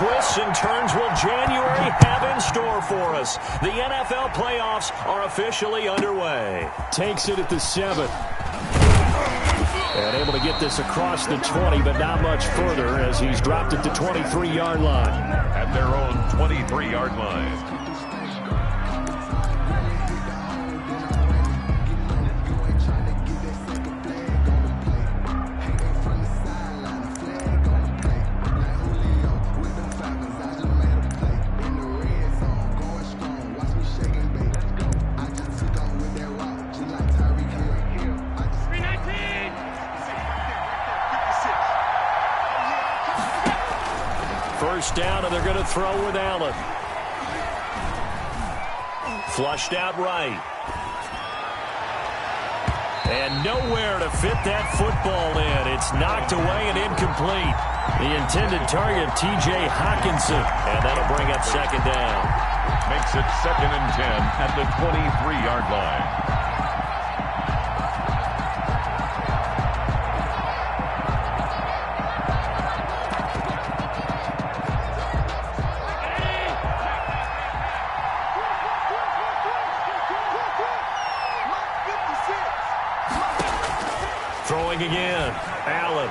twists and turns will January have in store for us? The NFL playoffs are officially underway. Takes it at the 7. And able to get this across the 20, but not much further as he's dropped it to 23-yard line. At their own 23-yard line. First down, and they're going to throw with Allen. Flushed out right. And nowhere to fit that football in. It's knocked away and incomplete. The intended target, T.J. Hawkinson. And that'll bring up second down. Makes it 2nd and 10 at the 23-yard line. Throwing again. Allen.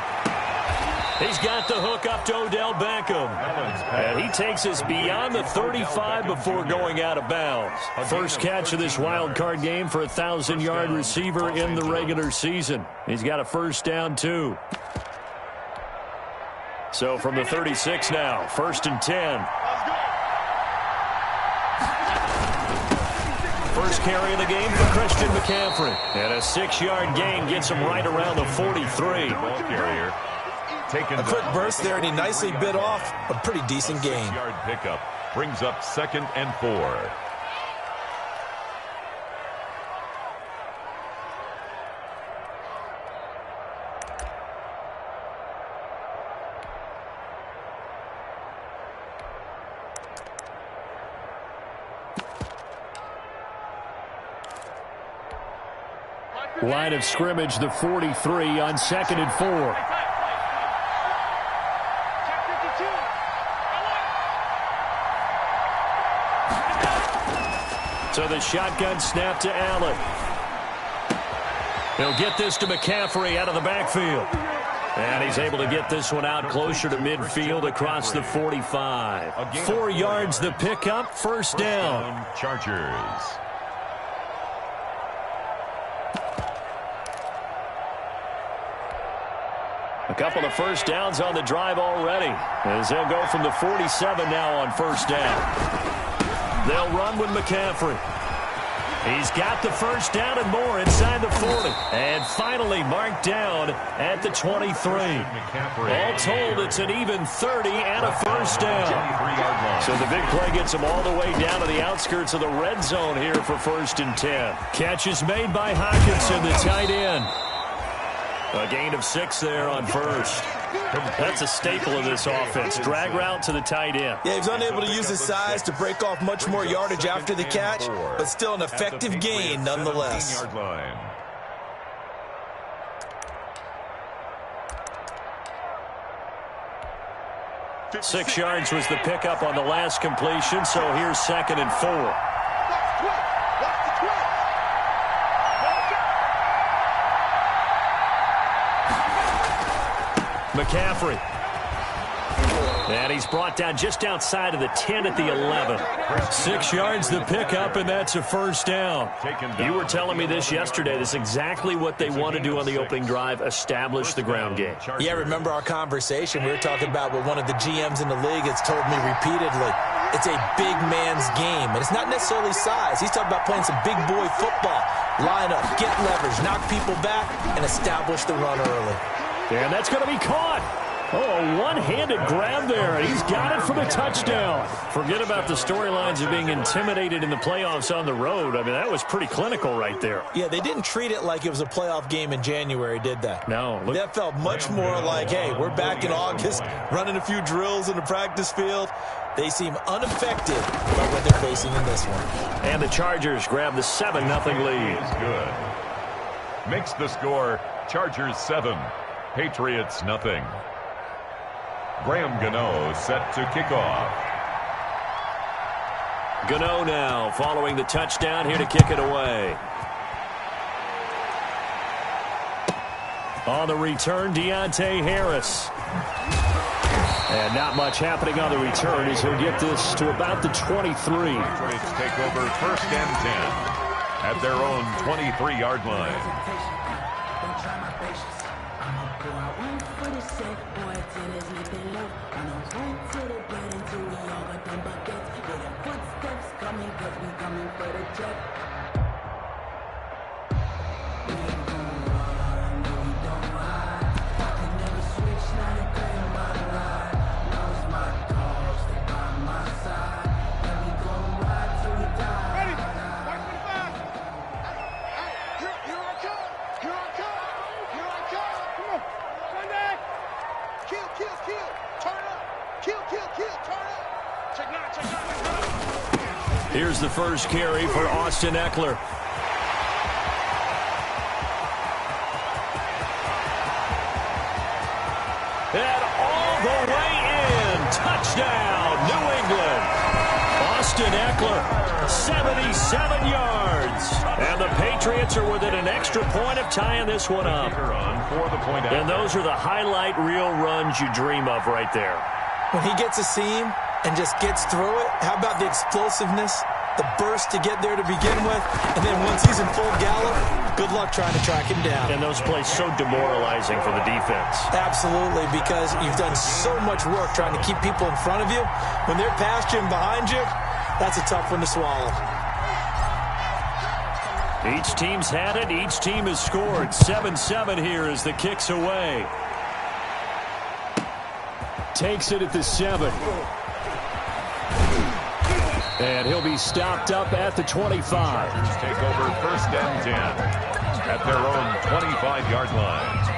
He's got the hook up to Odell Beckham. And he takes us beyond the 35 before going out of bounds. First catch of this wild card game for a 1,000-yard receiver in the regular season. He's got a first down, too. So from the 36 now, 1st and 10. First carry of the game for Christian McCaffrey. And a 6-yard gain gets him right around the 43. Ball carrier. A quick burst there, and he nicely bit off a pretty decent gain. 6-yard pickup brings up 2nd and 4. Line of scrimmage, the 43 on 2nd and 4. So the shotgun snap to Allen. He'll get this to McCaffrey out of the backfield. And he's able to get this one out closer to midfield across the 45. 4 yards the pickup, first down. Chargers. A couple of first downs on the drive already, as they'll go from the 47 now on first down. They'll run with McCaffrey. He's got the first down and more inside the 40. And finally marked down at the 23. All told, it's an even 30 and a first down. So the big play gets him all the way down to the outskirts of the red zone here for 1st and 10. Catch is made by Hawkinson, the tight end. A gain of 6 there on first. That's a staple of this offense. Drag route to the tight end. Yeah, he was unable to use his size to break off much more yardage after the catch, but still an effective gain nonetheless. 6 yards was the pickup on the last completion, so here's 2nd and 4. McCaffrey. And he's brought down just outside of the 10 at the 11. 6 yards the pickup, and that's a first down. You were telling me this yesterday. This is exactly what they want to do on the opening drive, establish the ground game. Yeah, remember our conversation? We were talking about what one of the GMs in the league has told me repeatedly. It's a big man's game, and it's not necessarily size. He's talking about playing some big boy football. Line up, get leverage, knock people back, and establish the run early. And that's going to be caught. Oh, a one-handed grab there, and he's got it for the touchdown. Forget about the storylines of being intimidated in the playoffs on the road. I mean, that was pretty clinical right there. Yeah, they didn't treat it like it was a playoff game in January, did they? No. That felt much more like, hey, we're back in August, running a few drills in the practice field. They seem unaffected by what they're facing in this one. And the Chargers grab the 7-0 lead. Good. Makes the score Chargers 7, Patriots nothing. Graham Gano set to kick off. Gano now following the touchdown here to kick it away. On the return, Deontay Harris. And not much happening on the return as he'll get this to about the 23. Patriots take over 1st and 10 at their own 23-yard line. Here's the first carry for Austin Eckler. And all the way in. Touchdown, New England. Austin Eckler, 77 yards. And the Patriots are within an extra point of tying this one up. And those are the highlight reel runs you dream of right there. When he gets a seam and just gets through it, how about the explosiveness, the burst to get there to begin with, and then once he's in full gallop, good luck trying to track him down. And those plays so demoralizing for the defense. Absolutely, because you've done so much work trying to keep people in front of you. When they're past you and behind you, that's a tough one to swallow. Each team's had it. Each team has scored. 7-7 here as the kick's away. Takes it at the 7. And he'll be stopped up at the 25. Take over 1st and 10 at their own 25-yard line.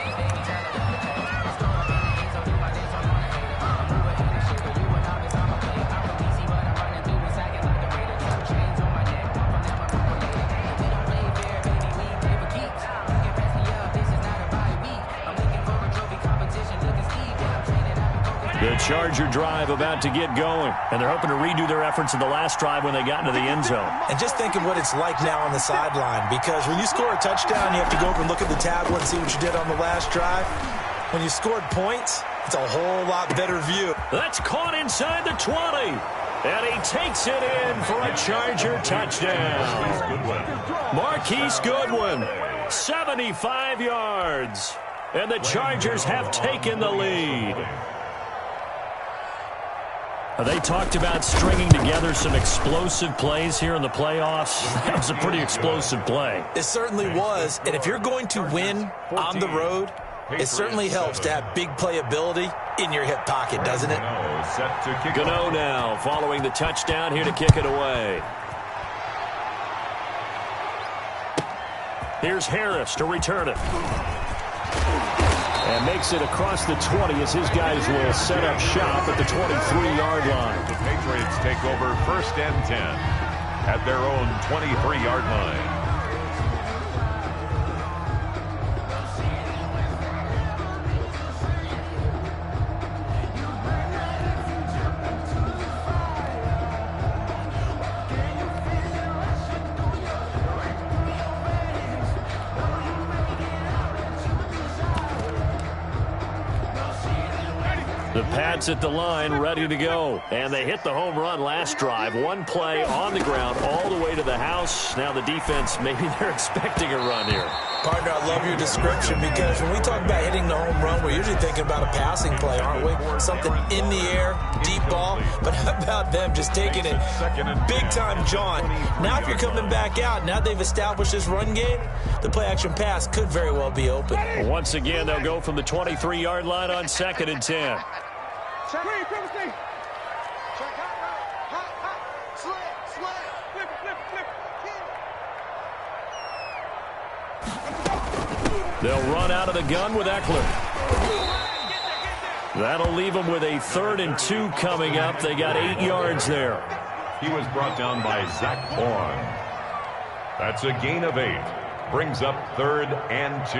The Charger drive about to get going, and they're hoping to redo their efforts in the last drive when they got into the end zone. And just think of what it's like now on the sideline, because when you score a touchdown, you have to go over and look at the tablet and see what you did on the last drive. When you scored points, it's a whole lot better view. That's caught inside the 20, and he takes it in for a Charger touchdown. Marquise Goodwin, 75 yards, and the Chargers have taken the lead. They talked about stringing together some explosive plays here in the playoffs. That was a pretty explosive play. It certainly was. And if you're going to win on the road, it certainly helps to have big playability in your hip pocket, doesn't it? Gano now following the touchdown here to kick it away. Here's Harris to return it. And makes it across the 20 as his guys will set up shop at the 23-yard line. The Patriots take over 1st and 10 at their own 23-yard line. The Pats at the line, ready to go. And they hit the home run last drive. One play on the ground all the way to the house. Now the defense, maybe they're expecting a run here. Partner, I love your description, because when we talk about hitting the home run, we're usually thinking about a passing play, aren't we? Something in the air, deep ball. But how about them just taking it big-time jaunt? Now if you're coming back out, now they've established this run game, the play-action pass could very well be open. Once again, they'll go from the 23-yard line on 2nd and 10. They'll run out of the gun with Eckler. That'll leave them with a 3rd and 2 coming up. They got 8 yards there. He was brought down by Zach Bourne. That's a gain of 8. Brings up 3rd and 2.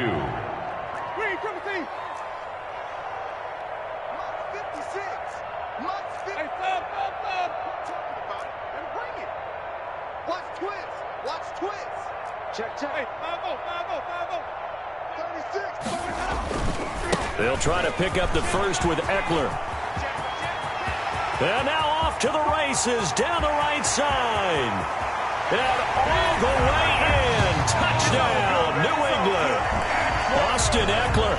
They'll try to pick up the first with Eckler. And now off to the races down the right side. And all the way in. Touchdown, New England. Austin Eckler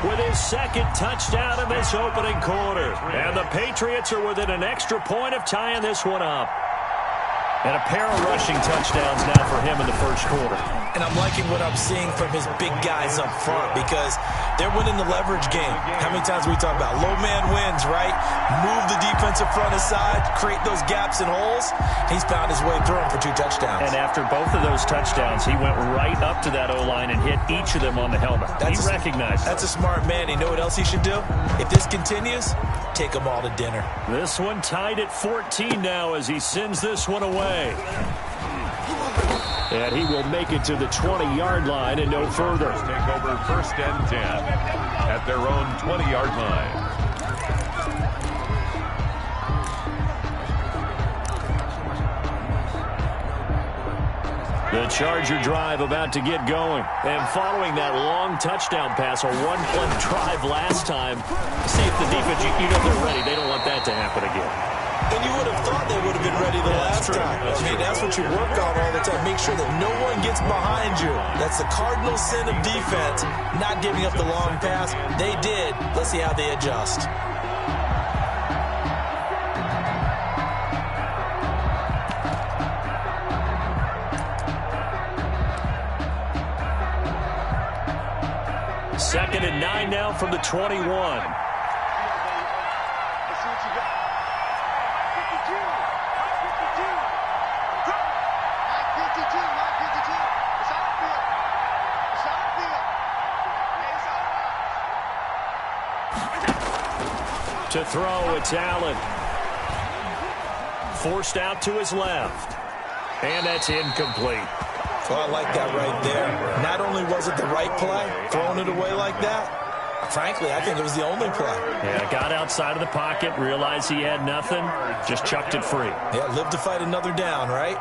with his second touchdown in this opening quarter. And the Patriots are within an extra point of tying this one up. And a pair of rushing touchdowns now for him in the first quarter. And I'm liking what I'm seeing from his big guys up front because they're winning the leverage game. How many times we talk about low man wins, right? Move the defensive front aside, create those gaps and holes. He's found his way through them for 2 touchdowns. And after both of those touchdowns, he went right up to that O-line and hit each of them on the helmet. He recognized That's a smart man. You know what else he should do? If this continues, take them all to dinner. This one tied at 14 now as he sends this one away. And he will make it to the 20-yard line and no further. Take over 1st and 10 at their own 20-yard line. The Charger drive about to get going. And following that long touchdown pass, a one-play drive last time, see if the defense, you know they're ready. They don't want that to happen again. And you would have thought they would have been ready the last time. That's what you work on all the time. Make sure that no one gets behind you. That's the cardinal sin of defense, not giving up the long pass. They did. Let's see how they adjust. Second and 9 now from the 21. To throw, it's Allen. Forced out to his left. And that's incomplete. Well, I like that right there. Not only was it the right play, throwing it away like that, frankly, I think it was the only play. Yeah, got outside of the pocket, realized he had nothing, just chucked it free. Yeah, live to fight another down, right?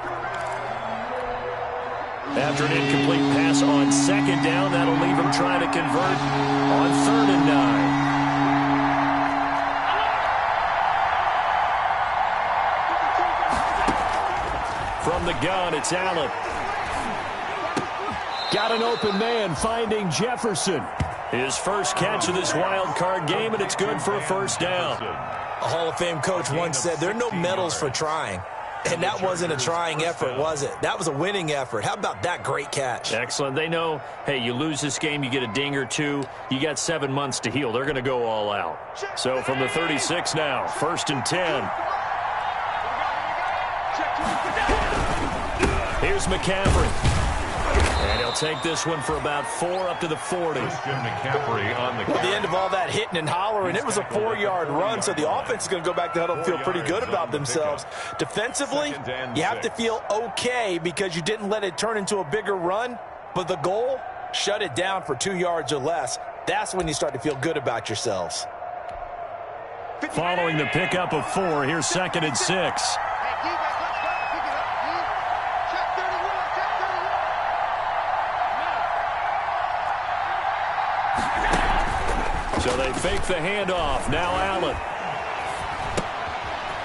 After an incomplete pass on second down, that'll leave him trying to convert on 3rd and 9. From the gun, it's Allen. Got an open man, finding Jefferson. His first catch of this wild card game, and it's good for a first down. A Hall of Fame coach once said, there are no medals for trying. And that wasn't a trying effort, was it? That was a winning effort. How about that great catch? Excellent. They know, hey, you lose this game, you get a ding or two. You got 7 months to heal. They're going to go all out. So from the 36 now, 1st and 10. Here's McCaffrey. And he'll take this one for about 4 up to the 40. McCaffrey on the At the end of all that hitting and hollering, it was a 4-yard run, so the offense is going to go back to huddle and feel pretty good about themselves. Defensively, you have to feel okay because you didn't let it turn into a bigger run, but the goal, shut it down for 2 yards or less. That's when you start to feel good about yourselves. Following the pickup of 4, here's 2nd and 6. So they fake the handoff. Now Allen.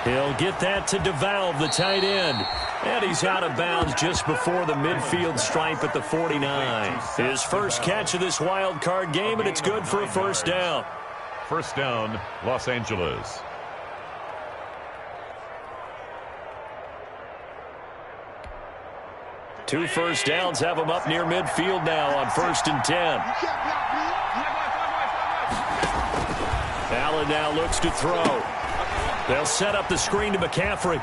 He'll get that to DeValve, the tight end. And he's out of bounds just before the midfield stripe at the 49. His first catch of this wild card game, and it's good for a first down. First down, Los Angeles. Two first downs have him up near midfield now on 1st and 10. Allen now looks to throw. They'll set up the screen to McCaffrey.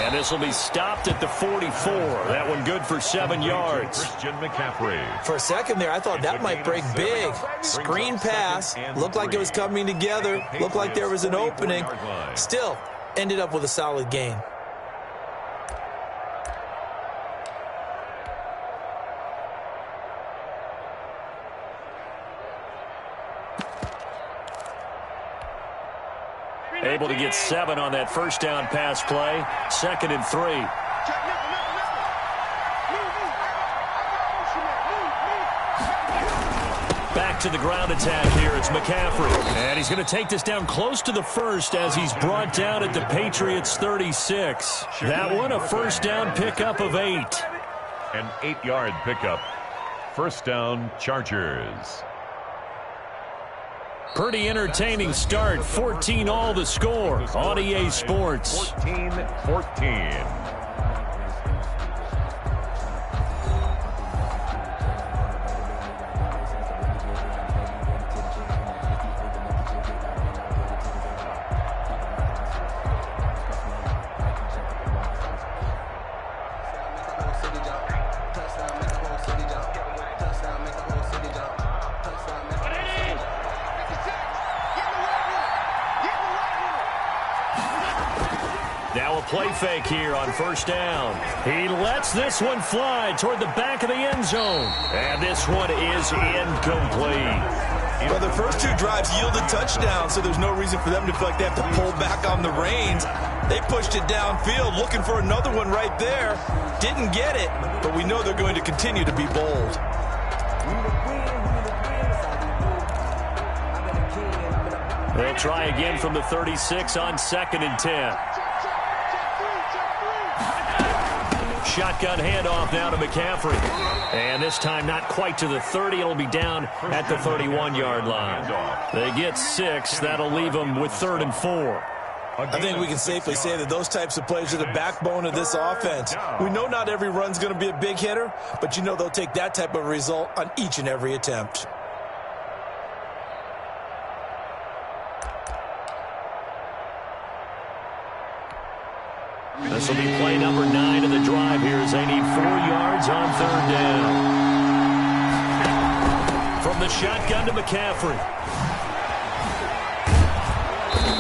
And this will be stopped at the 44. That one good for 7 yards. Christian McCaffrey. For a second there, I thought that might break big. Screen pass. Looked like it was coming together. Looked like there was an opening. Still, ended up with a solid gain. Able to get 7 on that first down pass play. 2nd and 3. Back to the ground attack here. It's McCaffrey. And he's going to take this down close to the first as he's brought down at the Patriots' 36. That one a first down pickup of 8. An 8-yard pickup. First down, Chargers. Pretty entertaining start. 14 all the score on EA Sports. 14-14. Now a play fake here on first down. He lets this one fly toward the back of the end zone. And this one is incomplete. Well, the first 2 drives yielded touchdowns, so there's no reason for them to feel like they have to pull back on the reins. They pushed it downfield, looking for another one right there. Didn't get it, but we know they're going to continue to be bold. They'll try again from the 36 on 2nd and 10. Shotgun handoff now to McCaffrey. And this time not quite to the 30. It'll be down at the 31-yard line. They get 6. That'll leave them with 3rd and 4. I think we can safely say that those types of plays are the backbone of this offense. We know not every run's going to be a big hitter, but you know they'll take that type of result on each and every attempt. This will be play number 9 of the drive here as they need 4 yards on 3rd down. From the shotgun to McCaffrey.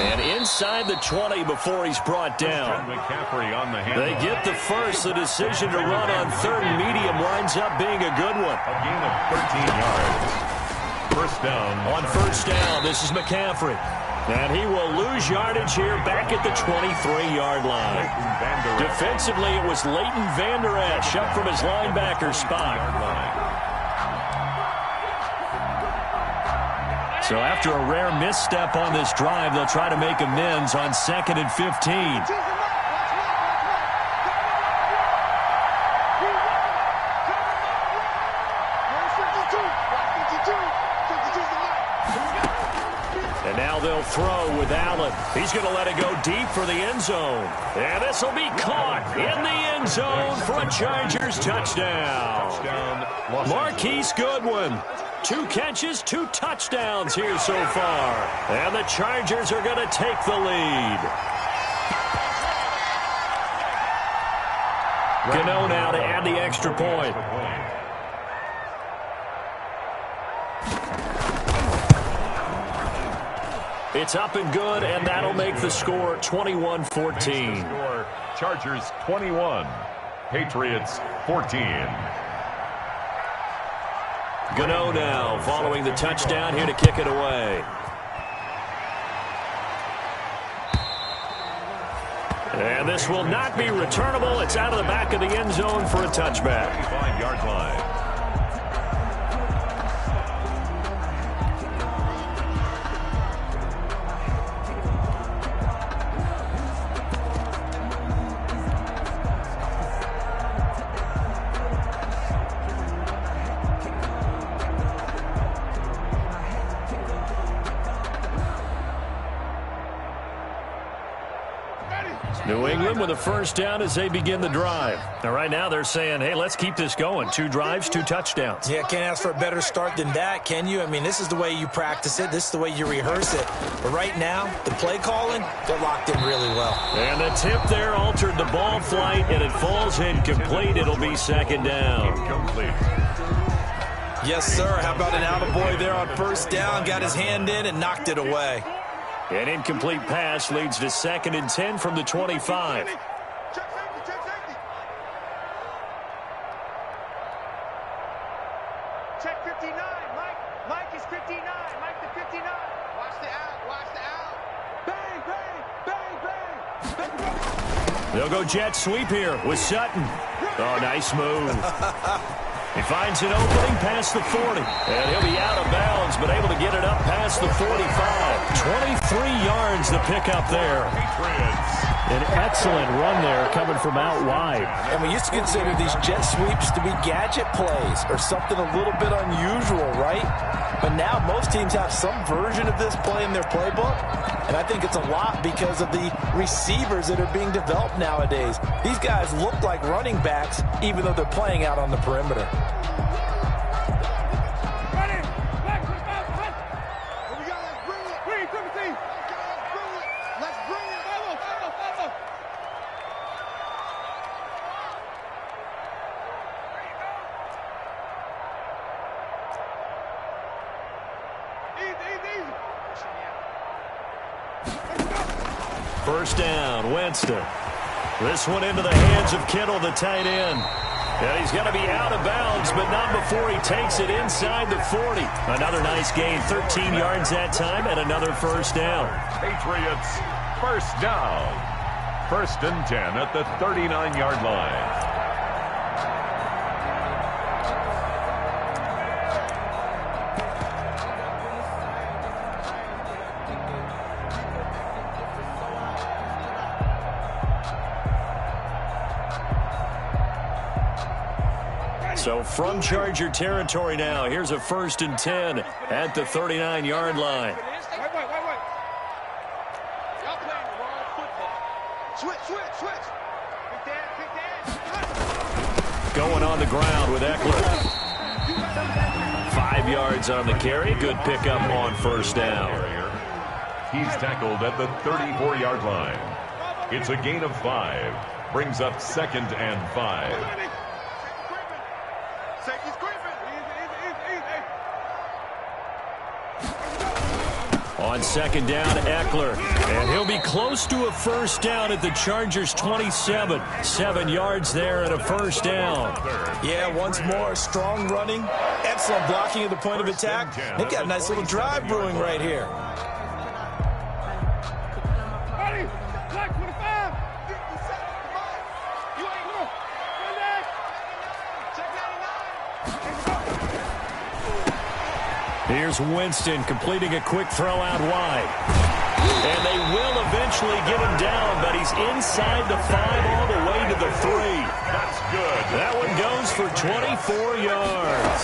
And inside the 20 before he's brought down. McCaffrey on the hand. They get the first. The decision to run on 3rd and medium winds up being a good one. A gain of 13 yards. First down. On first down, this is McCaffrey. And he will lose yardage here back at the 23-yard line. Defensively, it was Leighton Vander Esch up from his linebacker spot. So after a rare misstep on this drive, they'll try to make amends on 2nd and 15. And now they'll throw with Allen. He's going to let it go deep for the end zone. And this will be caught in the end zone for a Chargers touchdown. Marquise Goodwin. 2 catches, 2 touchdowns here so far. And the Chargers are going to take the lead. Gano now to add the extra point. It's up and good, and that'll make the score 21-14. Chargers 21, Patriots 14. Gano now following the touchdown here to kick it away. And this will not be returnable. It's out of the back of the end zone for a touchback. 5-yard line. New England with a first down as they begin the drive. Now, right now they're saying, hey, let's keep this going. 2 drives, 2 touchdowns. Yeah, can't ask for a better start than that, can you? I mean, this is the way you practice it. This is the way you rehearse it. But right now, the play calling, they're locked in really well. And the tip there altered the ball flight, and it falls incomplete. It'll be 2nd down. Incomplete. Yes, sir. How about an attaboy there on first down? Got his hand in and knocked it away. An incomplete pass leads to 2nd and 10 from the 25. Check 59. Mike is 59. Mike the 59. Watch the out. Watch the out. Bang, bang, bang, bang. They'll go jet sweep here with Sutton. Oh, nice move. He finds an opening past the 40. And he'll be out of bounds, but able to get it up past the 45. 23 yards to pick up there. An excellent run there coming from out wide. And we used to consider these jet sweeps to be gadget plays or something a little bit unusual, right? But now most teams have some version of this play in their playbook. And I think it's a lot because of the receivers that are being developed nowadays. These guys look like running backs even though they're playing out on the perimeter. First down, Winston. This one into the hands of Kittle, the tight end. And he's going to be out of bounds, but not before he takes it inside the 40. Another nice gain, 13 yards that time, and another first down. Patriots, first down. 1st and 10 at the 39-yard line. So from Charger territory now, here's a 1st and 10 at the 39-yard line. Wait. Y'all playing the wrong football. Switch. Pick that. Going on the ground with Eckler. 5 yards on the carry. Good pickup on first down. He's tackled at the 34-yard line. It's a gain of 5. Brings up 2nd and 5. On 2nd down, Eckler. And he'll be close to a first down at the Chargers' 27. 7 yards there and a first down. Yeah, once more, strong running, excellent blocking at the point of attack. They've got a nice little drive brewing right here. Here's Winston completing a quick throw out wide. And they will eventually get him down, but he's inside the 5 all the way to the 3. That's good. That one goes for 24 yards.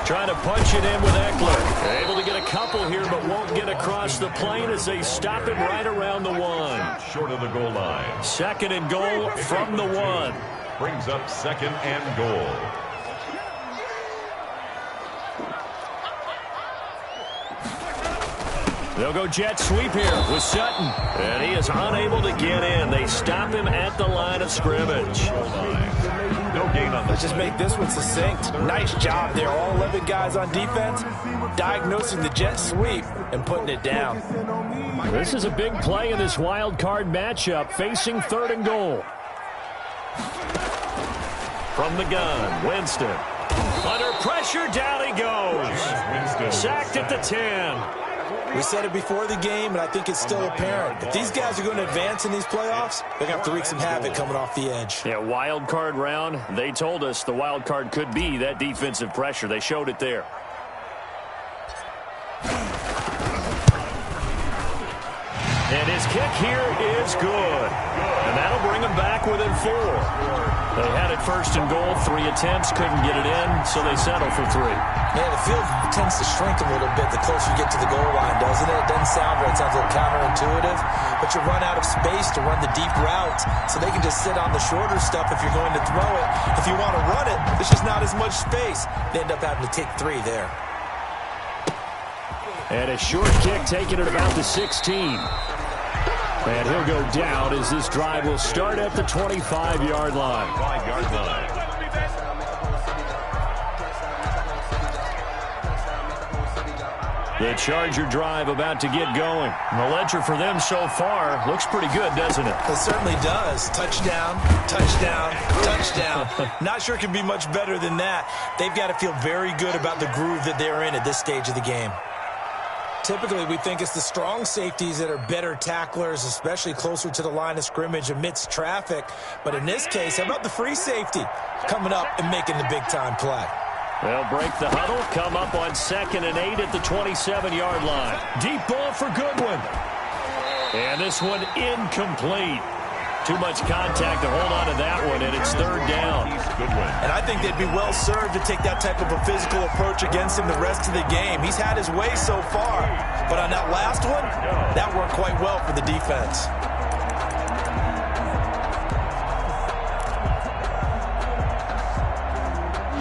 Trying to punch it in with Eckler. Able to get a couple here, but won't get across the plane as they stop him right around the 1. Short of the goal line. 2nd and goal from the 1. Brings up 2nd and goal. They'll go jet sweep here with Sutton. And he is unable to get in. They stop him at the line of scrimmage. No gain on the Let's just make this one succinct. Nice job there. All 11 guys on defense diagnosing the jet sweep and putting it down. This is a big play in this wild card matchup, facing 3rd and goal. From the gun, Winston. Under pressure, down he goes. Sacked at the 10. We said it before the game, and I think it's still apparent. If these guys are going to advance in these playoffs, they're going to have to wreak some havoc coming off the edge. Yeah, wild card round. They told us the wild card could be that defensive pressure. They showed it there. And his kick here is good. And that'll bring him back within 4. They had it 1st and goal, 3 attempts, couldn't get it in, so they settle for 3. Yeah, the field tends to shrink a little bit the closer you get to the goal line, doesn't it? It doesn't sound right. It sounds a little counterintuitive. But you run out of space to run the deep routes, so they can just sit on the shorter stuff if you're going to throw it. If you want to run it, there's just not as much space. They end up having to take 3 there. And a short kick taken at about the 16. And he'll go down as this drive will start at the 25-yard line. 5-yard line. The Charger drive about to get going. And the ledger for them so far looks pretty good, doesn't it? It certainly does. Touchdown, touchdown, touchdown. Not sure it can be much better than that. They've got to feel very good about the groove that they're in at this stage of the game. Typically, we think it's the strong safeties that are better tacklers, especially closer to the line of scrimmage amidst traffic. But in this case, how about the free safety coming up and making the big-time play? They'll break the huddle, come up on 2nd and 8 at the 27-yard line. Deep ball for Goodwin. And this one incomplete. Too much contact to hold on to that one, and it's 3rd down. And I think they'd be well served to take that type of a physical approach against him the rest of the game. He's had his way so far, but on that last one, that worked quite well for the defense.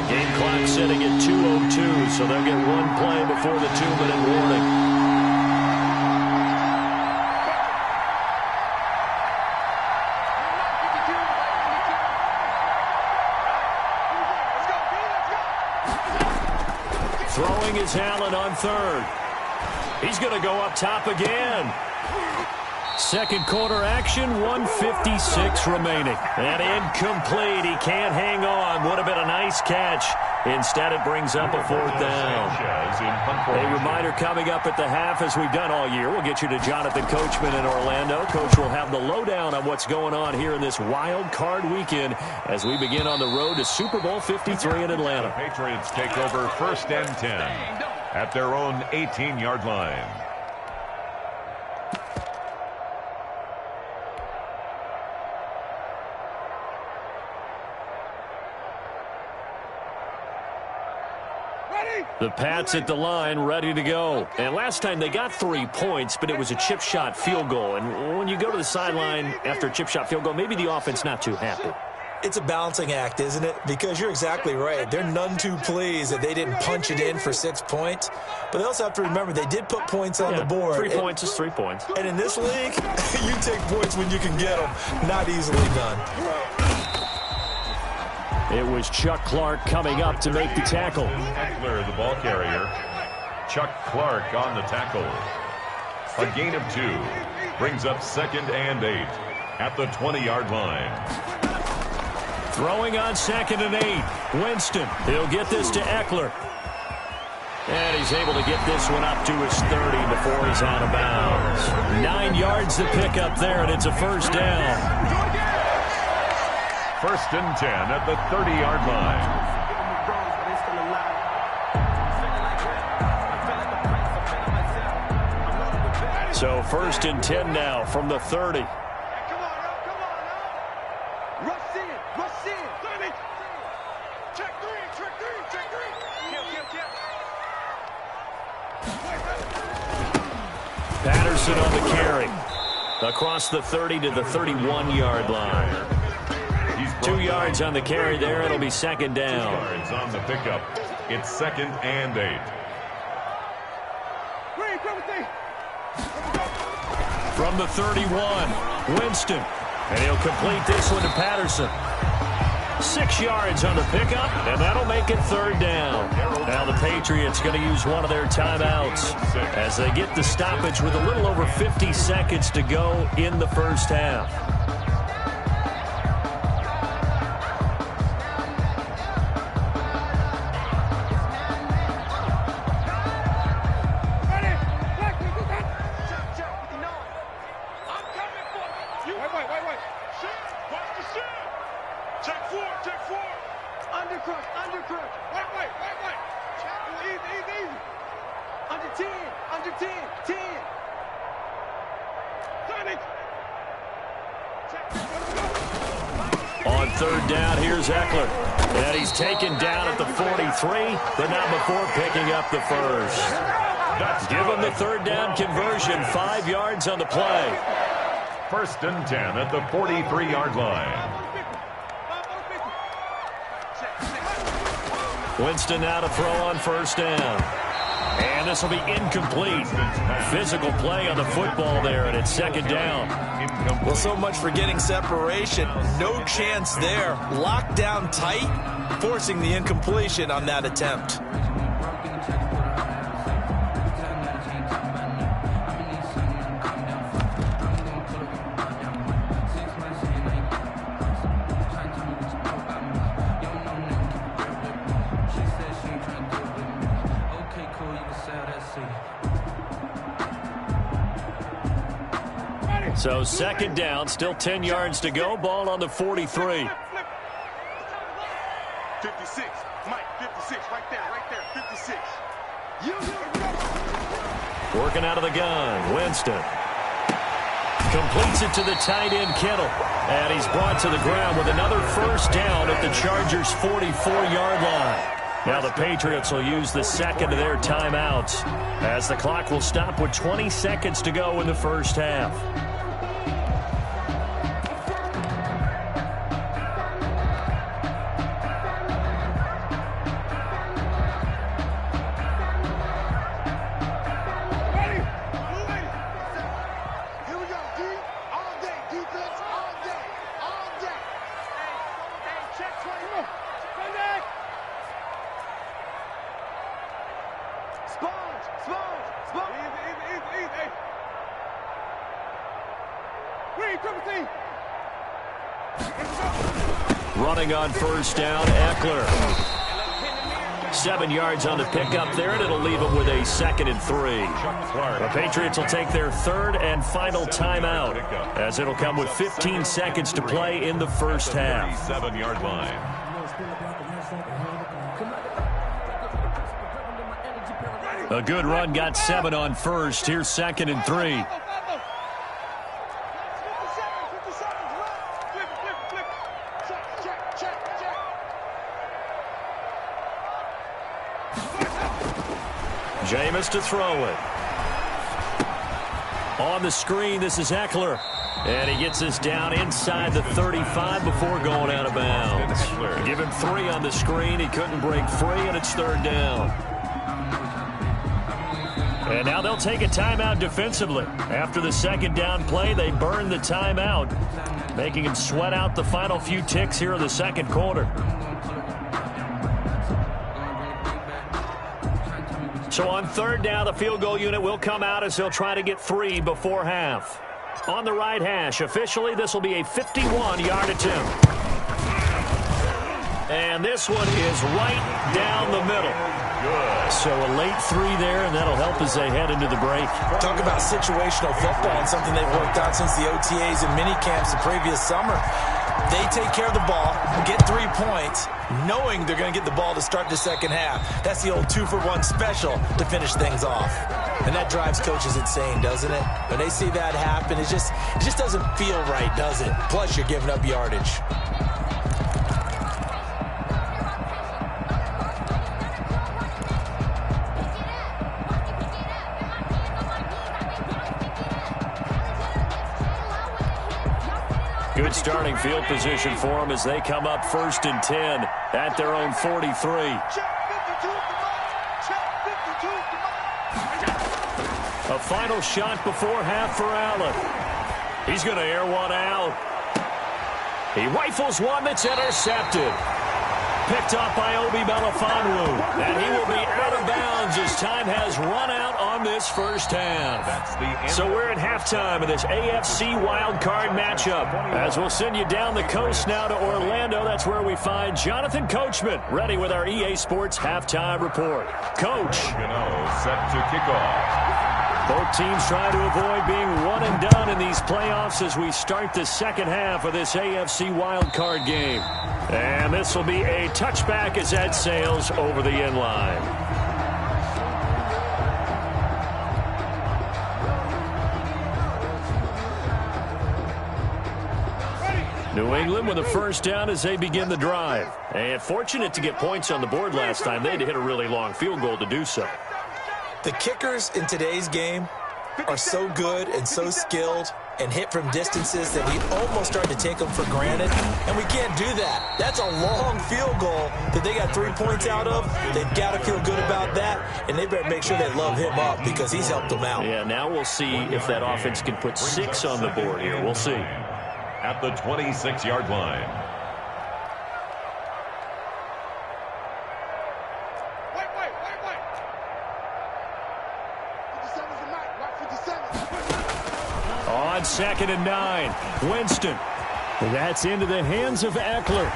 Game clock sitting at 2:02, so they'll get one play before the 2-minute warning. Throwing is Allen on 3rd. He's going to go up top again. Second quarter action, 1:56 remaining. And incomplete. He can't hang on. Would have been a nice catch. Instead, it brings up a 4th down. A reminder coming up at the half, as we've done all year. We'll get you to Jonathan Coachman in Orlando. Coach will have the lowdown on what's going on here in this wild card weekend as we begin on the road to Super Bowl 53 in Atlanta. The Patriots take over 1st and 10 at their own 18-yard line. The Pats at the line, ready to go. And last time they got 3 points, but it was a chip shot field goal. And when you go to the sideline after a chip shot field goal, maybe the offense not too happy. It's a balancing act, isn't it? Because you're exactly right. They're none too pleased that they didn't punch it in for 6 points. But they also have to remember they did put points on the board. 3 points is 3 points. And in this league, you take points when you can get them. Not easily done. It was Chuck Clark coming up to make the tackle. Eckler, the ball carrier. Chuck Clark on the tackle. A gain of 2. Brings up 2nd and 8 at the 20-yard line. Throwing on 2nd and 8. Winston. He'll get this to Eckler. And he's able to get this one up to his 30 before he's out of bounds. 9 yards to pick up there, and it's a 1st down. 1st and 10 at the 30-yard line. So 1st and 10 now from the 30. Come on, Rush in, rush in. 30. Check 3, check 3, check 3. Patterson on the carry. Across the 30 to the 31-yard line. 2 yards on the carry there. It'll be 2nd down. 2 yards on the pickup. It's 2nd and 8. From the 31, Winston. And he'll complete this one to Patterson. 6 yards on the pickup, and that'll make it 3rd down. Now the Patriots going to use one of their timeouts as they get the stoppage with a little over 50 seconds to go in the 1st half. On 3rd down, here's Eckler. And he's taken down at the 43, but not before picking up the 1st. Give him the 3rd down conversion, 5 yards on the play. 1st and 10 at the 43-yard line. Winston now to throw on 1st down. And this will be incomplete. Physical play on the football there, and it's 2nd down. Well, so much for getting separation. No chance there. Locked down tight, forcing the incompletion on that attempt. So second down, still 10 yards to go. Ball on the 43. 56. Mike, 56. Right there, 56. Working out of the gun, Winston. Completes it to the tight end, Kittle. And he's brought to the ground with another first down at the Chargers' 44-yard line. Now the Patriots will use the second of their timeouts as the clock will stop with 20 seconds to go in the first half. Running on first down, Eckler. 7 yards on the pickup there, and it'll leave him with a 2nd and 3. The Patriots will take their third and final timeout, as it'll come with 15 seconds to play in the first half. 7-yard line. A good run, got 7 on first. Here's 2nd and 3. Jameis to throw it. On the screen, this is Eckler. And he gets this down inside the 35 before going out of bounds. Give him 3 on the screen. He couldn't break free, and it's 3rd down. And now they'll take a timeout defensively. After the 2nd down play, they burn the timeout, making him sweat out the final few ticks here in the 2nd quarter. So on 3rd down, the field goal unit will come out as they'll try to get 3 before half. On the right hash, officially, this will be a 51-yard attempt. And this one is right down the middle. Good. So a late 3 there, and that'll help as they head into the break. Talk about situational football and something they've worked out since the OTAs and mini camps the previous summer. They take care of the ball, get 3 points, knowing they're going to get the ball to start the second half. That's the old 2-for-1 special to finish things off. And that drives coaches insane, doesn't it? When they see that happen, it just doesn't feel right, does it? Plus, you're giving up yardage. Good starting field position for them as they come up 1st and 10 at their own 43. A final shot before half for Allen. He's going to air one out. He rifles one that's intercepted. Picked up by Obi Melifonwu. And he will be out of bounds as time has run out on this first half. So we're at halftime of this AFC wildcard matchup. As we'll send you down the coast now to Orlando, that's where we find Jonathan Coachman, ready with our EA Sports halftime report. Coach. Set to kick off. Both teams trying to avoid being one and done in these playoffs as we start the second half of this AFC wildcard game. And this will be a touchback as that sails over the end line. New England with a first down as they begin the drive. And fortunate to get points on the board last time. They had to hit a really long field goal to do so. The kickers in today's game are so good and so skilled and hit from distances that we almost start to take them for granted, and we can't do that. That's a long field goal that they got 3 points out of. They've got to feel good about that, and they better make sure they love him up because he's helped them out. Yeah, now we'll see if that offense can put 6 on the board here. We'll see. At the 26-yard line. On 2nd and 9, Winston That's into the hands of Eckler.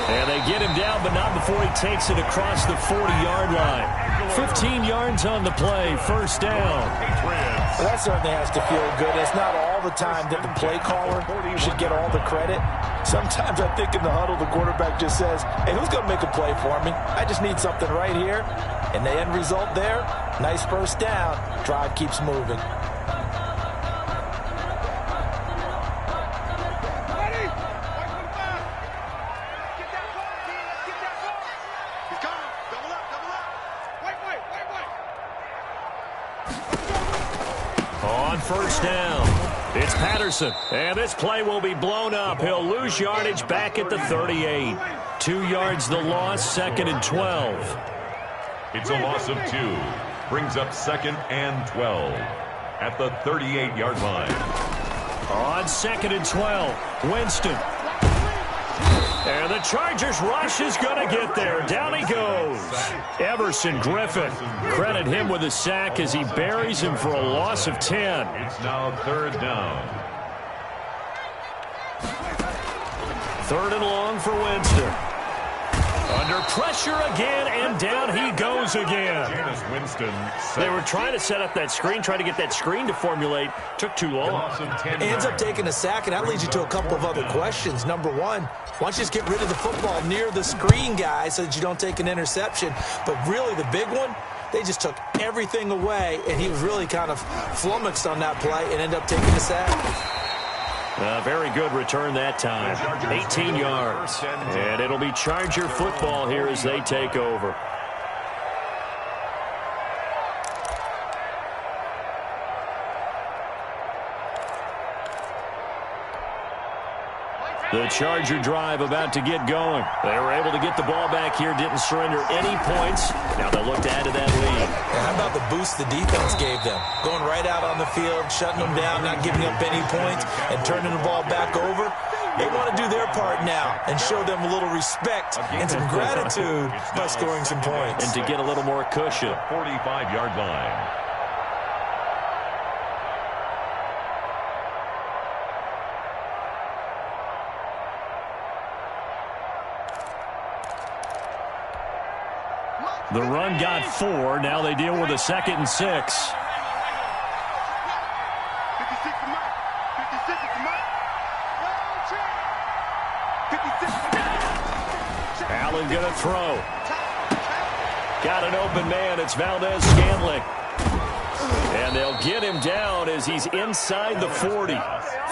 And they get him down, but not before he takes it across the 40-yard line. 15 yards on the play, first down. Well, that certainly has to feel good. It's not all the time that the play caller should get all the credit. Sometimes I think in the huddle, the quarterback just says, hey, who's going to make a play for me? I just need something right here. And the end result there, nice first down. Drive keeps moving. First down. It's Patterson. And this play will be blown up. He'll lose yardage back at the 38. 2 yards the loss, second and 12. It's a loss of 2. Brings up second and 12 at the 38-yard line. On second and 12, Winston. And the Chargers rush is going to get there. Down he goes. Everson Griffin. Credit him with a sack as he buries him for a loss of 10. It's now third down. Third and long for Winston. Under pressure again, and down he goes again. Jameis Winston. They were trying to set up that screen, trying to get that screen to formulate. Took too long. He ends up taking a sack, and that leads you to a couple of other questions. Number one, why don't you just get rid of the football near the screen guy so that you don't take an interception? But really, the big one, they just took everything away, and he was really kind of flummoxed on that play and ended up taking a sack. Very good return that time. 18 yards. And it'll be Charger football here as they take over. The Charger drive about to get going. They were able to get the ball back here, didn't surrender any points. Now they'll look to add to that lead. And how about the boost the defense gave them? Going right out on the field, shutting them down, not giving up any points, and turning the ball back over. They want to do their part now and show them a little respect and some gratitude by scoring some points. And to get a little more cushion. 45-yard line. The run got 4. Now they deal with a 2nd and 6. Allen going to throw. Got an open man. It's Valdez-Scantling. And they'll get him down as he's inside the 40.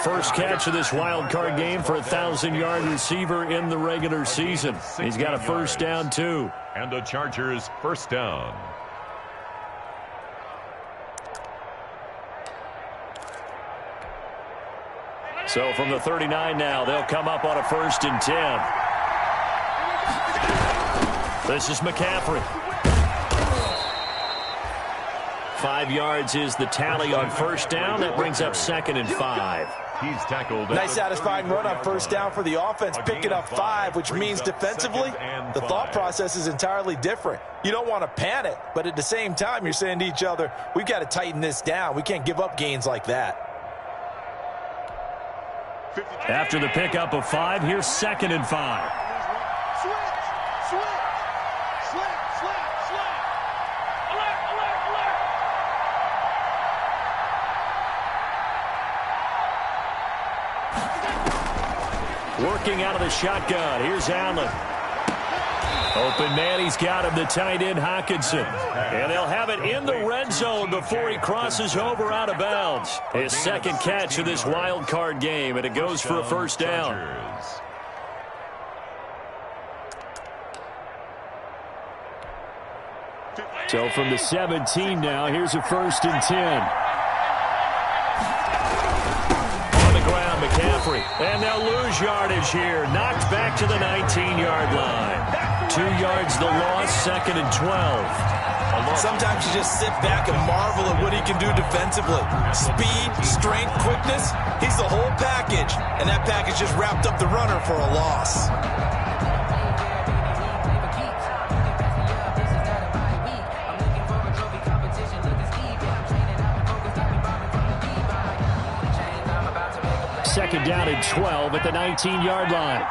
First catch of this wild card game for a 1,000-yard receiver in the regular season. He's got a first down, too. And the Chargers first down. So from the 39 now, they'll come up on a 1st and 10. This is McCaffrey. 5 yards is the tally on first down. That brings up 2nd and 5. He's tackled. Nice satisfying run on first down for the offense, picking up 5, which means defensively, the thought process is entirely different. You don't want to panic, but at the same time, you're saying to each other, we've got to tighten this down. We can't give up gains like that. After the pickup of 5, here's 2nd and 5. Working out of the shotgun. Here's Allen. Open man, he's got him, the tight end Hockenson. And they'll have it in the red zone before he crosses over out of bounds. His 2nd catch of this wild card game, and it goes for a first down. So from the 17 now, here's a 1st and 10. McCaffrey, and they'll lose yardage here. Knocked back to the 19-yard line. 2 yards the loss, 2nd and 12. Sometimes you just sit back and marvel at what he can do defensively. Speed, strength, quickness, he's the whole package. And that package just wrapped up the runner for a loss. second down and 12 at the 19-yard line.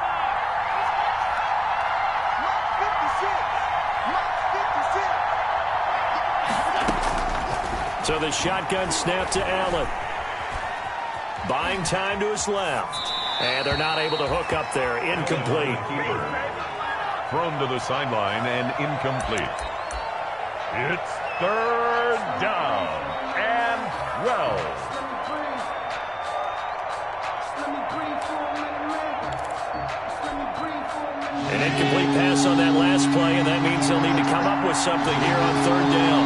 So the shotgun snap to Allen. Buying time to his left. And they're not able to hook up there. Incomplete. Thrown to the sideline and incomplete. It's third down and 12. An incomplete pass on that last play, and that means they'll need to come up with something here on third down.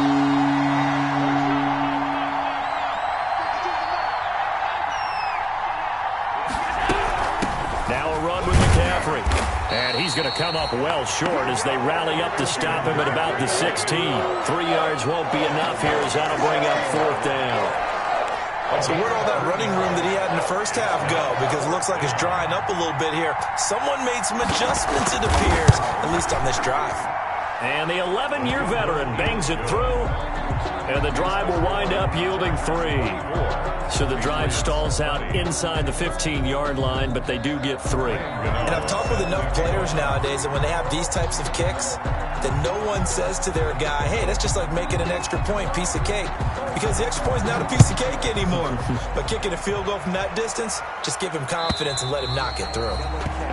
Now a run with McCaffrey. And he's going to come up well short as they rally up to stop him at about the 16. 3 yards won't be enough here as that'll bring up fourth down. So where'd all that running room that he had in the first half go? Because it looks like it's drying up a little bit here. Someone made some adjustments, it appears, at least on this drive. And the 11-year veteran bangs it through, and the drive will wind up yielding 3. So the drive stalls out inside the 15-yard line, but they do get 3. And I've talked with enough players nowadays that when they have these types of kicks, that no one says to their guy, hey, that's just like making an extra point, piece of cake. Because the extra point is not a piece of cake anymore. But kicking a field goal from that distance, just give him confidence and let him knock it through.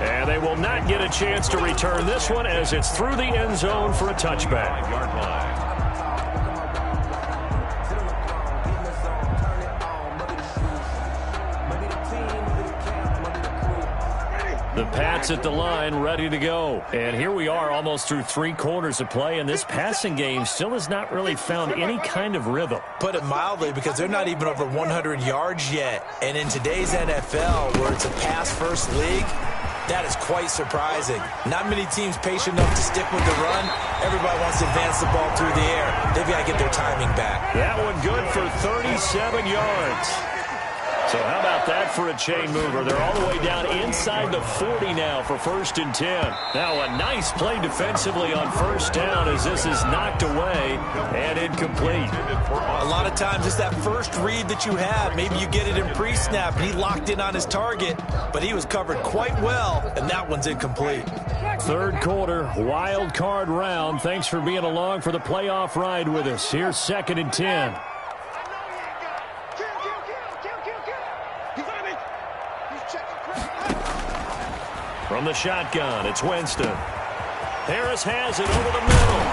And they will not get a chance to return this one as it's through the end zone for a touchback. 5-yard line. The Pats at the line, ready to go. And here we are almost through 3 quarters of play, and this passing game still has not really found any kind of rhythm. Put it mildly, because they're not even over 100 yards yet. And in today's NFL, where it's a pass-first league, that is quite surprising. Not many teams patient enough to stick with the run. Everybody wants to advance the ball through the air. They've got to get their timing back. That one good for 37 yards. So how about that for a chain mover? They're all the way down inside the 40 now for 1st and 10. Now a nice play defensively on first down as this is knocked away and incomplete. A lot of times it's that first read that you have. Maybe you get it in pre-snap and he locked in on his target, but he was covered quite well, and that one's incomplete. Third quarter, wild card round. Thanks for being along for the playoff ride with us. Here's 2nd and 10. From the shotgun, it's Winston. Harris has it over the middle.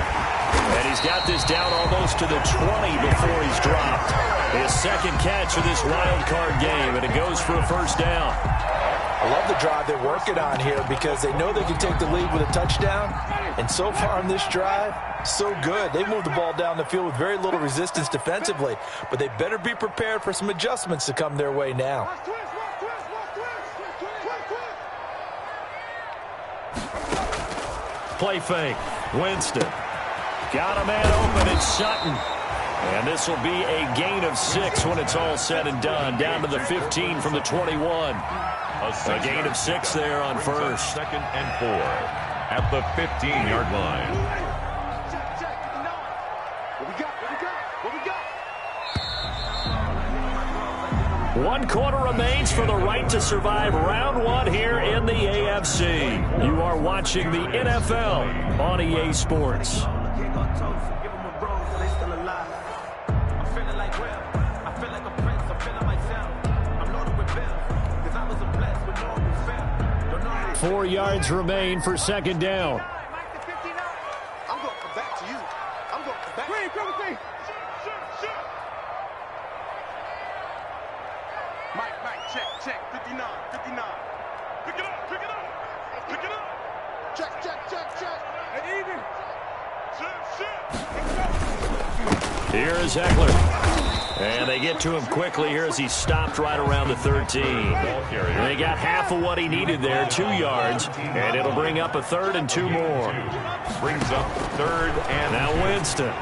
And he's got this down almost to the 20 before he's dropped. His second catch of this wild card game, and it goes for a first down. I love the drive they're working on here because they know they can take the lead with a touchdown. And so far in this drive, so good. They moved the ball down the field with very little resistance defensively, but they better be prepared for some adjustments to come their way now. Play fake. Winston. Got a man open. It's Sutton. And this will be a gain of 6 when it's all said and done. Down to the 15 from the 21. A gain of 6 there on first. 2nd and 4 at the 15-yard line. What we got? 1 quarter remains for the right to survive round 1 here in the AFC. You are watching the NFL on EA Sports. Four yards remain for 2nd down. I'm going to come back to you. I'm going to come back. Wait, Mike, check, 59. Pick it up. Check. And even. Here is Eckler. And they get to him quickly here as he stopped right around the 13. And they got half of what he needed there, 2 yards. And it'll bring up a 3rd and 2 more. Brings up 3rd and now Winston.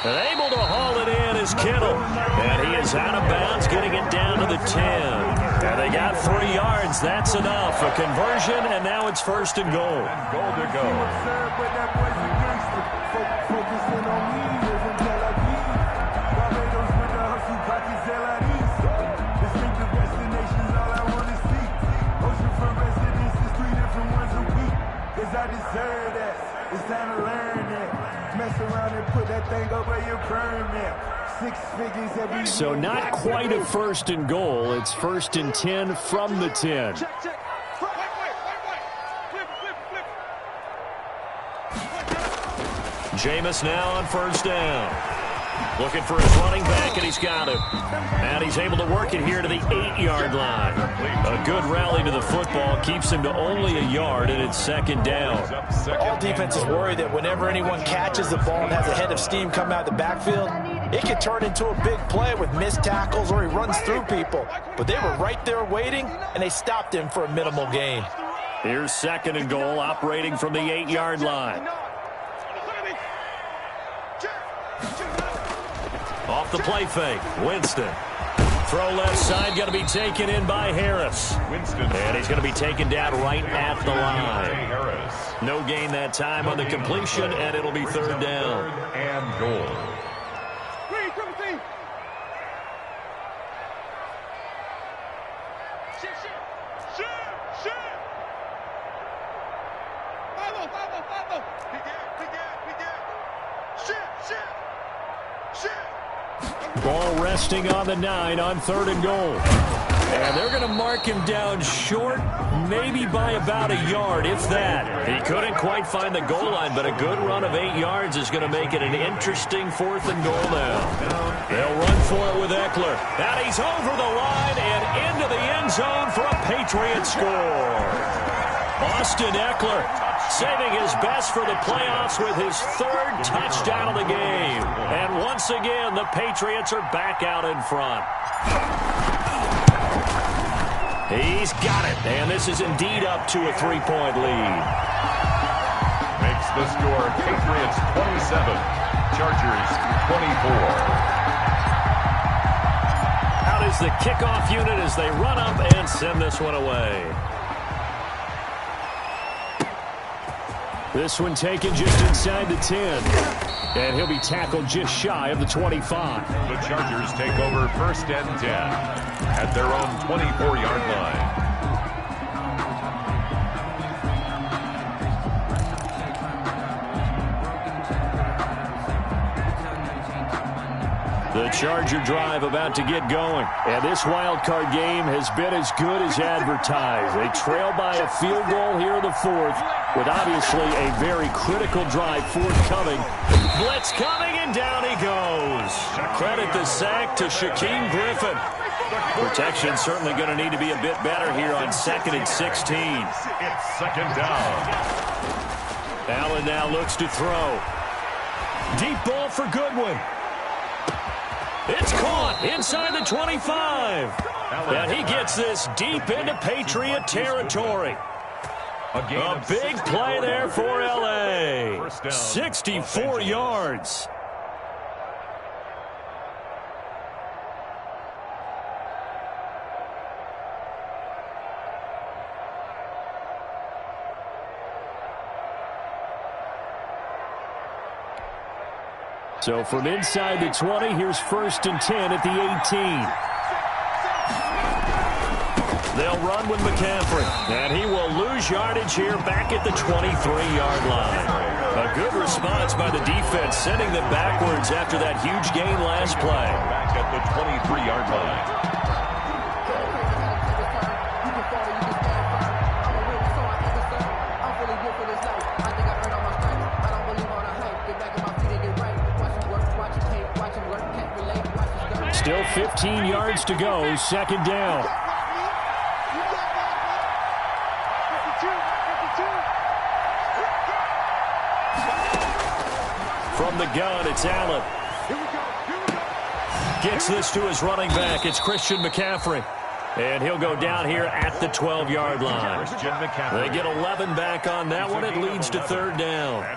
And able to haul it in is Kittle. And he is out of bounds, getting it down to the 10. And they got 3 yards. That's enough. A conversion, and now it's 1st and goal. goal to go. So not quite a first and goal. It's first and 10 from the 10. Jameis now on first down. Looking for his running back, and he's got him. And he's able to work it here to the 8-yard line. A good rally to the football keeps him to only a yard, and it's second down. All defenses worry that whenever anyone catches the ball and has a head of steam come out of the backfield, it can turn into a big play with missed tackles or he runs through people. But they were right there waiting, and they stopped him for a minimal gain. Here's second and goal, operating from the 8-yard line. Off the play fake, Winston. Throw left side, going to be taken in by Harris. And he's going to be taken down right at the line. No gain that time on the completion, and it'll be third down. And goal. Ball resting on the 9 on third and goal. And they're going to mark him down short, maybe by about a yard, if that. He couldn't quite find the goal line, but a good run of 8 yards is going to make it an interesting fourth and goal now. They'll run for it with Eckler. And he's over the line and into the end zone for a Patriot score. Austin Eckler saving his best for the playoffs with his third touchdown of the game. And once again, the Patriots are back out in front. He's got it, and this is indeed up to a 3-point lead. Makes the score Patriots 27, Chargers 24. Out is the kickoff unit as they run up and send this one away. This one taken just inside the 10. And he'll be tackled just shy of the 25. The Chargers take over first and 10 at their own 24-yard line. The Charger drive about to get going. And this wild card game has been as good as advertised. They trail by a field goal here in the fourth, with obviously a very critical drive forthcoming. Blitz coming, and down he goes. Credit the sack to Shaquem Griffin. Protection certainly going to need to be a bit better here on 2nd and 16. It's second down. Allen now looks to throw. Deep ball for Goodwin. It's caught inside the 25. And he gets this deep into Patriot territory. A big play there for L.A. 64 yards. So from inside the 20, here's first and 10 at the 18. They'll run with McCaffrey, and he will lose yardage here back at the 23-yard line. A good response by the defense, sending them backwards after that huge gain last play. Back at the 23-yard line. Still 15 yards to go, second down. From the gun, it's Allen. Gets this to his running back. It's Christian McCaffrey. And he'll go down here at the 12-yard line. They get 11 back on that one. It leads to third down.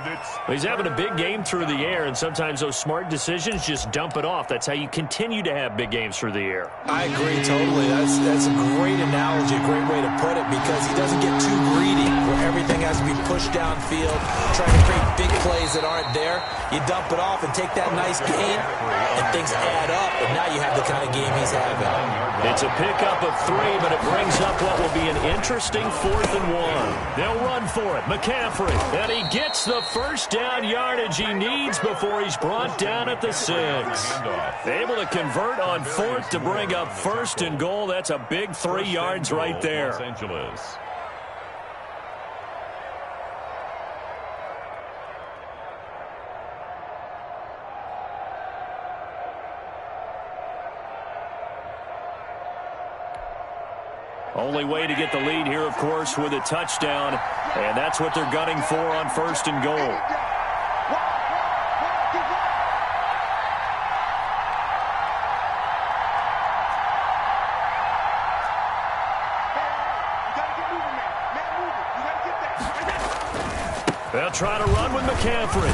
He's having a big game through the air, and sometimes those smart decisions just dump it off. That's how you continue to have big games through the air. I agree totally. That's a great analogy, a great way to put it, because he doesn't get too greedy where everything has to be pushed downfield, trying to create big plays that aren't there. You dump it off and take that nice gain, and things add up, and now you have the kind of game he's having. It's a pickup of 3, but it brings up what will be an interesting 4th and 1. They'll run for it. McCaffrey. And he gets the first down yardage he needs before he's brought down at the 6. Able to convert on 4th to bring up 1st and goal. That's a big 3 yards right there. Los Angeles. Only way to get the lead here, of course, with a touchdown. And that's what they're gunning for on 1st and goal. They'll try to run with McCaffrey.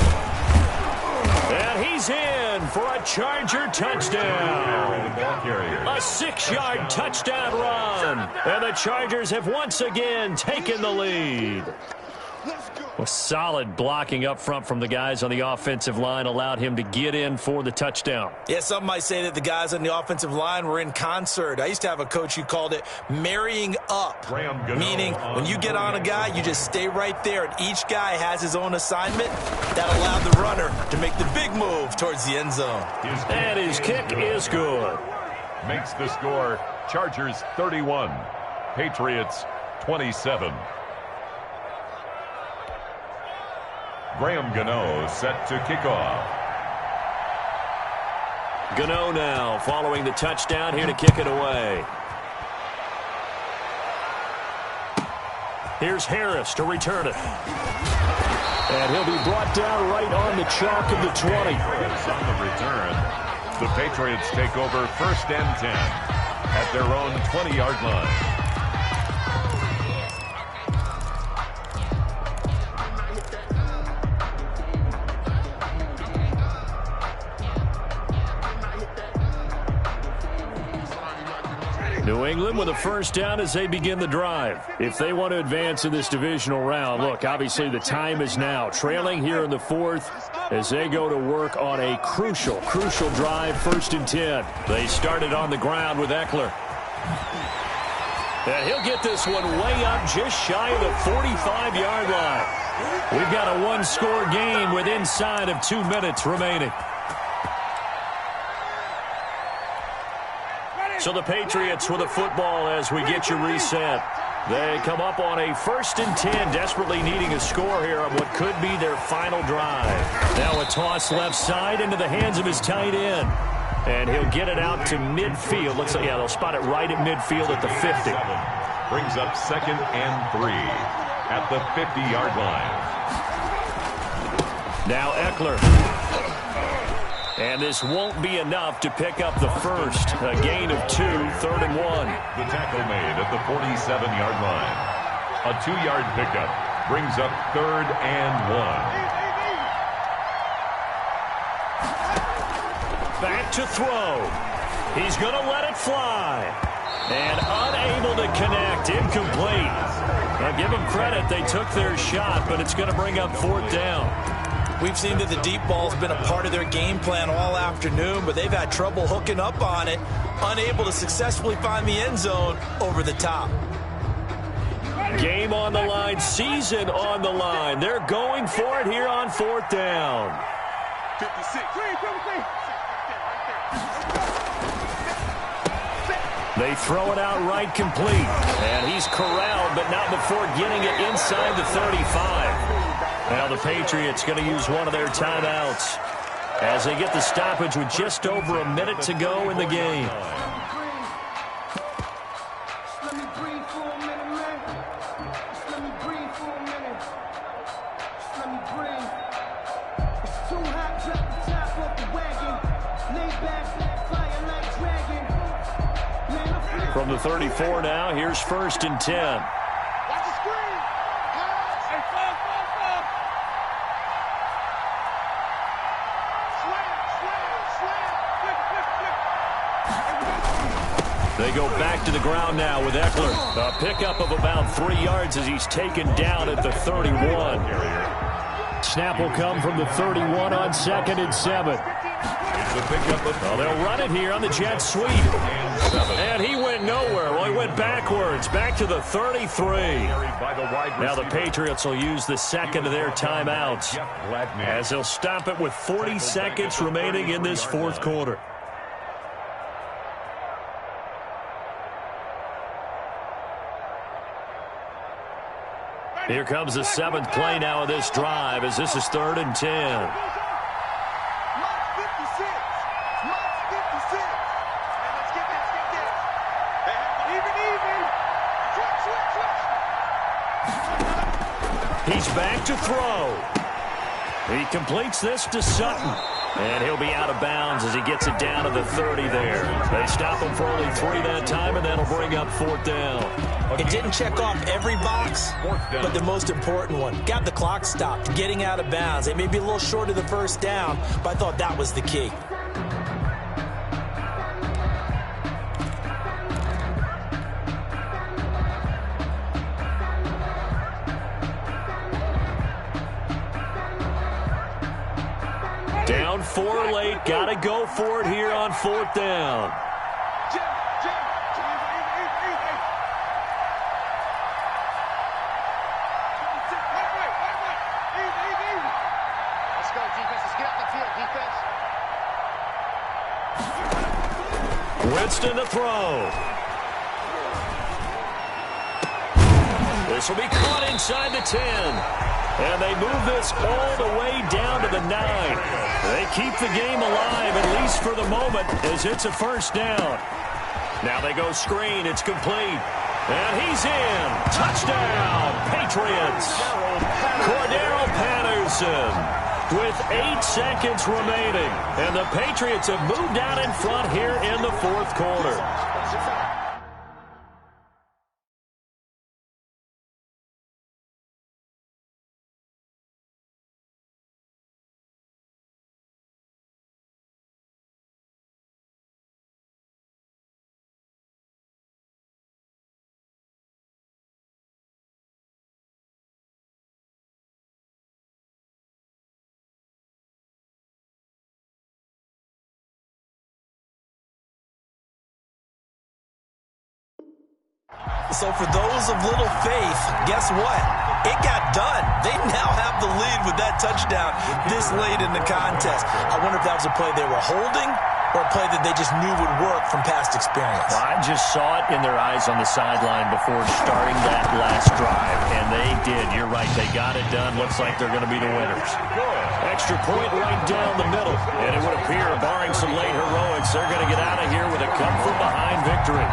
And he's in for a Charger touchdown. A 6-yard touchdown run. And the Chargers have once again taken the lead. Well, solid blocking up front from the guys on the offensive line allowed him to get in for the touchdown. Yeah, some might say that the guys on the offensive line were in concert. I used to have a coach who called it marrying up, meaning when you get on a guy, you just stay right there, and each guy has his own assignment. That allowed the runner to make the big move towards the end zone. And his kick is good. Makes the score Chargers 31, Patriots 27. Graham Gano set to kick off. Gano now following the touchdown here to kick it away. Here's Harris to return it. And he'll be brought down right on the chalk of the 20. On the return, the Patriots take over 1st and 10 at their own 20-yard line. New England with a first down as they begin the drive. If they want to advance in this divisional round, look, obviously the time is now. Trailing here in the 4th as they go to work on a crucial drive, 1st and 10. They started on the ground with Eckler. And he'll get this one way up just shy of the 45-yard line. We've got a 1-score game with inside of 2 minutes remaining. So the Patriots with the football as we get you reset. They come up on a 1st and 10, desperately needing a score here on what could be their final drive. Now a toss left side into the hands of his tight end. And he'll get it out to midfield. Looks like, yeah, they'll spot it right at midfield at the 50. Brings up 2nd and 3 at the 50-yard line. Now Eckler. And this won't be enough to pick up the first. A gain of 2, 3rd and 1. The tackle made at the 47-yard line. A 2-yard pickup brings up 3rd and 1. Back to throw. He's going to let it fly. And unable to connect. Incomplete. Now give them credit. They took their shot, but it's going to bring up 4th down. We've seen that the deep ball's been a part of their game plan all afternoon, but they've had trouble hooking up on it, unable to successfully find the end zone over the top. Game on the line, season on the line. They're going for it here on 4th down. 56. They throw it out right complete. And he's corralled, but not before getting it inside the 35. Now the Patriots going to use one of their timeouts as they get the stoppage with just over a minute to go in the game. From the 34 now, here's 1st and 10. They go back to the ground now with Eckler. A pickup of about 3 yards as he's taken down at the 31. Snap will come from the 31 on 2nd and 7. The pickup of well, they'll run it here on the jet sweep. And he went nowhere. Well, he went backwards, back to the 33. Now the Patriots will use the second of their timeouts as they'll stop it with 40 seconds remaining in this fourth quarter. Here comes the seventh play now of this drive as this is 3rd and 10. He's back to throw. He completes this to Sutton. And he'll be out of bounds as he gets it down to the 30 there. They stop him for only 3 that time, and that'll bring up 4th down. It didn't check off every box, but the most important one. Got the clock stopped, getting out of bounds. They may be a little short of the first down, but I thought that was the key. Down 4 late. Got to go for it here on 4th down. Let's go, defense. Let's get off the field, defense. Winston to throw. This will be caught inside the 10. And they move this all the way down to the 9. They keep the game alive, at least for the moment, as it's a 1st down. Now they go screen. It's complete. And he's in. Touchdown, Patriots. Cordero Patterson with 8 seconds remaining. And the Patriots have moved out in front here in the fourth quarter. So for those of little faith, guess what? It got done. They now have the lead with that touchdown this late in the contest. I wonder if that was a play they were holding or a play that they just knew would work from past experience. Well, I just saw it in their eyes on the sideline before starting that last drive, and they did. You're right. They got it done. Looks like they're going to be the winners. Extra point right down the middle, and it would appear, barring some late heroics, they're going to get out of here with a come-from-behind victory.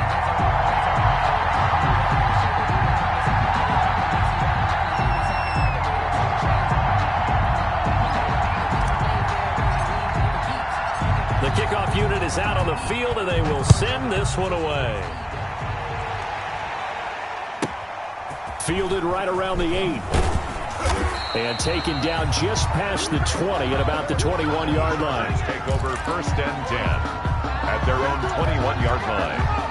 The kickoff unit is out on the field, and they will send this one away. Fielded right around the 8. And taken down just past the 20 at about the 21-yard line. Take over 1st and 10 at their own 21-yard line.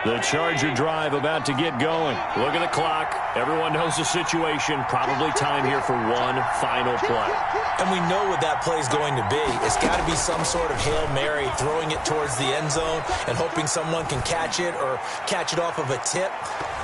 The Charger drive about to get going. Look at the clock. Everyone knows the situation. Probably time here for one final play. And we know what that play is going to be. It's got to be some sort of Hail Mary, throwing it towards the end zone and hoping someone can catch it or catch it off of a tip.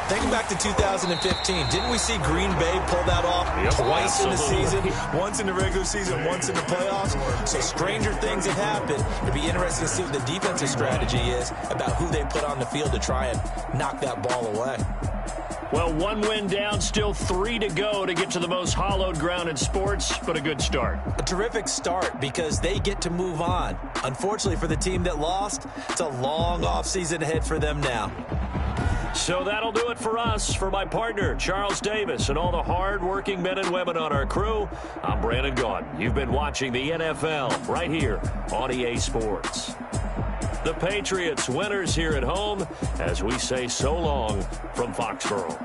Think back to 2015. Didn't we see Green Bay pull that off twice in the season? Once in the regular season, once in the playoffs. So stranger things have happened. It'd be interesting to see what the defensive strategy is about who they put on the field to try and knock that ball away. Well, 1 win down, still 3 to go to get to the most hallowed ground in sports, but a good start. A terrific start because they get to move on. Unfortunately for the team that lost, it's a long offseason ahead for them now. So that'll do it for us. For my partner, Charles Davis, and all the hard-working men and women on our crew, I'm Brandon Gaudin. You've been watching the NFL right here on EA Sports. The Patriots winners here at home as we say so long from Foxborough.